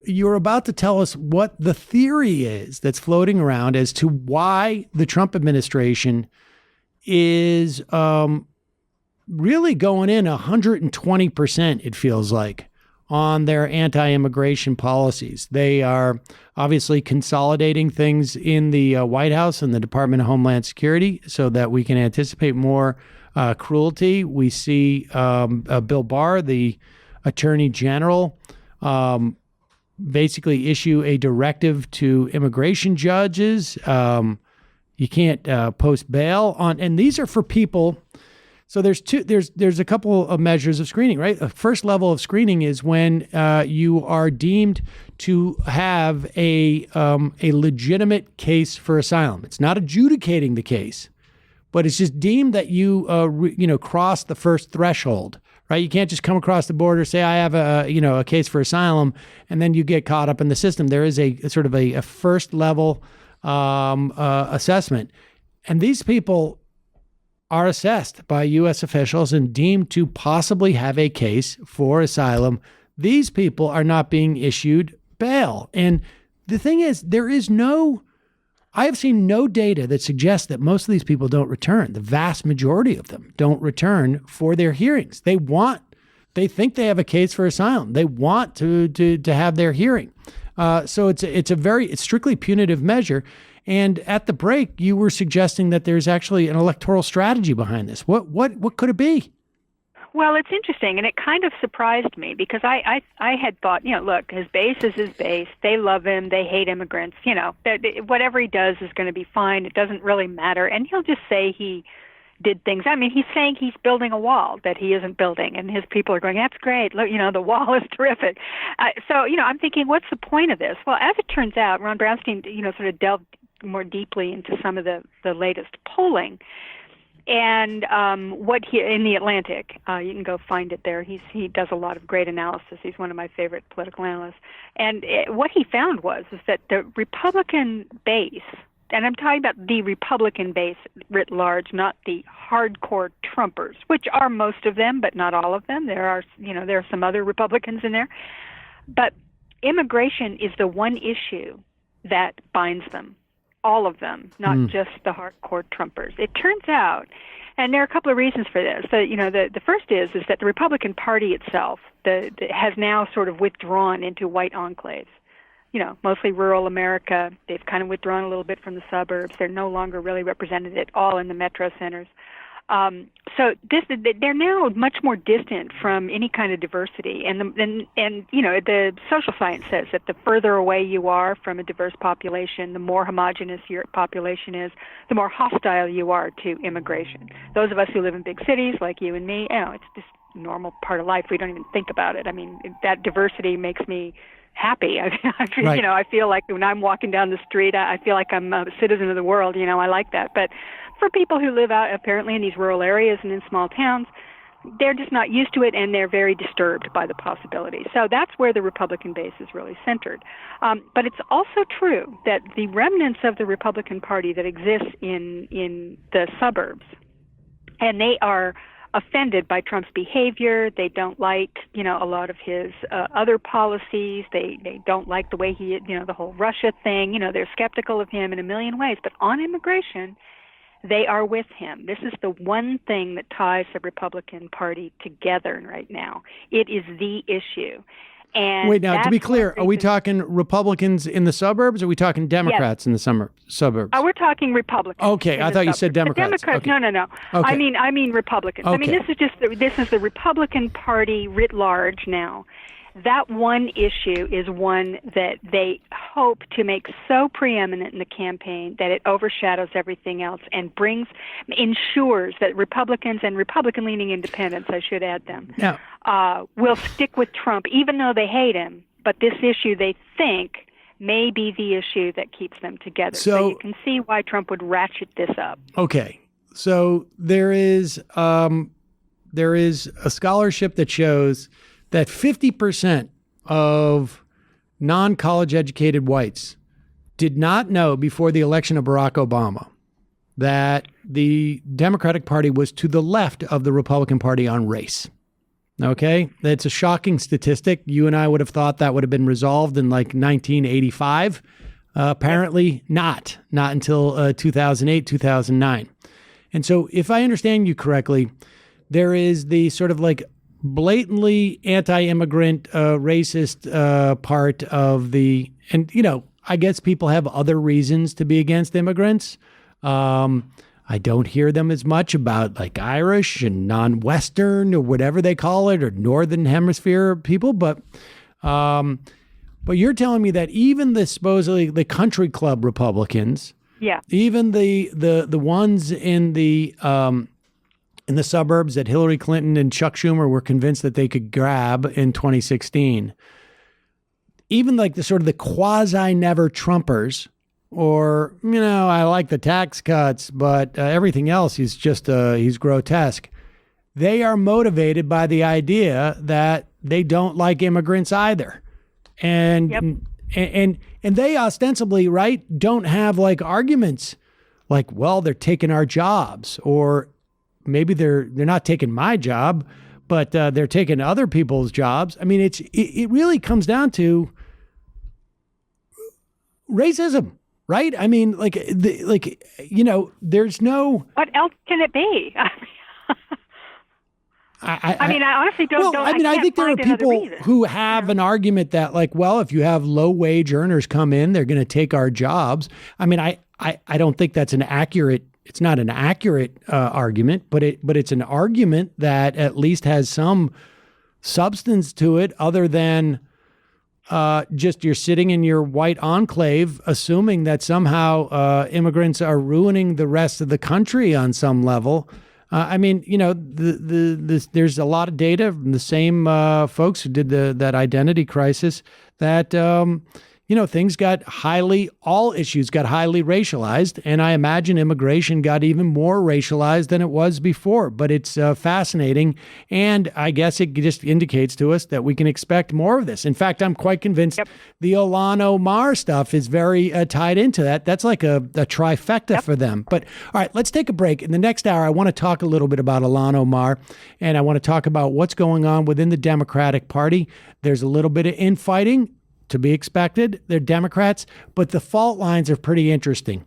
you're about to tell us what the theory is that's floating around as to why the Trump administration is really going in 120%, it feels like, on their anti-immigration policies. They are obviously consolidating things in the White House and the Department of Homeland Security so that we can anticipate more cruelty. We see Bill Barr, the Attorney General, basically issue a directive to immigration judges. You can't post bail on, and these are for people. So there's a couple of measures of screening, right? The first level of screening is when you are deemed to have a legitimate case for asylum. It's not adjudicating the case, but it's just deemed that you cross the first threshold, right? You can't just come across the border, say I have a case for asylum, and then you get caught up in the system. There is a sort of a first level assessment, and these people are assessed by U.S. officials and deemed to possibly have a case for asylum. These people are not being issued bail. And the thing is, I have seen no data that suggests that most of these people don't return. The vast majority of them don't return for their hearings. They think they have a case for asylum. They want to have their hearing. So it's strictly punitive measure. And at the break, you were suggesting that there's actually an electoral strategy behind this. What could it be? Well, it's interesting, and it kind of surprised me because I had thought, look, his base is his base. They love him. They hate immigrants. Whatever he does is going to be fine. It doesn't really matter. And he'll just say he did things. I mean, he's saying he's building a wall that he isn't building, and his people are going, that's great. Look, the wall is terrific. So, I'm thinking, what's the point of this? Well, as it turns out, Ron Brownstein, sort of delved more deeply into some of the latest polling, and what he in the Atlantic, you can go find it there. He does a lot of great analysis. He's one of my favorite political analysts, and what he found is that the Republican base, and I'm talking about the Republican base writ large, not the hardcore Trumpers, which are most of them, but not all of them. There are some other Republicans in there, but immigration is the one issue that binds them. All of them, not just the hardcore Trumpers. It turns out, and there are a couple of reasons for this. The first is that the Republican Party itself has now sort of withdrawn into white enclaves. Mostly rural America. They've kind of withdrawn a little bit from the suburbs. They're no longer really represented at all in the metro centers. So they're now much more distant from any kind of diversity, and the social science says that the further away you are from a diverse population, the more homogenous your population is, the more hostile you are to immigration. Those of us who live in big cities, like you and me, it's just a normal part of life. We don't even think about it. I mean, that diversity makes me happy. Right. I feel like when I'm walking down the street, I feel like I'm a citizen of the world. I like that. But for people who live out apparently in these rural areas and in small towns, they're just not used to it, and they're very disturbed by the possibility. So that's where the Republican base is really centered. But it's also true that the remnants of the Republican Party that exists in the suburbs, and they are offended by Trump's behavior. They don't like, a lot of his other policies. They don't like the way he, the whole Russia thing. They're skeptical of him in a million ways. But on immigration, they are with him. This is the one thing that ties the Republican Party together right now. It is the issue. And wait, now, to be clear, are we talking Republicans in the suburbs, or are we talking Democrats in the suburbs? We're talking Republicans. Okay, I thought you said Democrats. Okay. No. Okay. I mean Republicans. Okay. I mean, this is the Republican Party writ large now. That one issue is one that they hope to make so preeminent in the campaign that it overshadows everything else and ensures that Republicans and Republican-leaning independents, I should add them, will stick with Trump, even though they hate him. But this issue, they think, may be the issue that keeps them together. So you can see why Trump would ratchet this up. Okay. So there is a scholarship that shows that 50% of non-college educated whites did not know before the election of Barack Obama that the Democratic Party was to the left of the Republican Party on race. Okay. It's a shocking statistic. You and I would have thought that would have been resolved in like 1985. Apparently not until 2008, 2009. And so if I understand you correctly, there is the sort of like blatantly anti-immigrant, racist part of the, and, you know, I guess people have other reasons to be against immigrants. I don't hear them as much about like Irish and non-Western or whatever they call it, or Northern Hemisphere people. But you're telling me that even the supposedly the country club Republicans, Yeah. even the ones in the suburbs that Hillary Clinton and Chuck Schumer were convinced that they could grab in 2016, even like the sort of the quasi never Trumpers, or, you know, I like the tax cuts, but everything else is just he's grotesque. They are motivated by the idea that they don't like immigrants either. And Yep. and they ostensibly, right, don't have like arguments like, well, they're taking our jobs, or maybe they're not taking my job, but they're taking other people's jobs. I mean, it really comes down to racism, right? I mean, you know, there's no. What else can it be? I mean, I honestly don't. Well, I mean, I think there are people who have an argument that, like, well, if you have low wage earners come in, they're going to take our jobs. I mean, I don't think that's an accurate. It's not an accurate argument, but it's an argument that at least has some substance to it, other than just you're sitting in your white enclave, assuming that somehow immigrants are ruining the rest of the country on some level. I mean, you know, there's a lot of data from the same folks who did that identity crisis that, you know, all issues got highly racialized. And I imagine immigration got even more racialized than it was before. But it's fascinating. And I guess it just indicates to us that we can expect more of this. In fact, I'm quite convinced the Olan Omar stuff is very tied into that. That's like a trifecta for them. But all right, let's take a break. In the next hour, I want to talk a little bit about Ilhan Omar, and I want to talk about what's going on within the Democratic Party. There's a little bit of infighting to be expected. They're Democrats, but the fault lines are pretty interesting.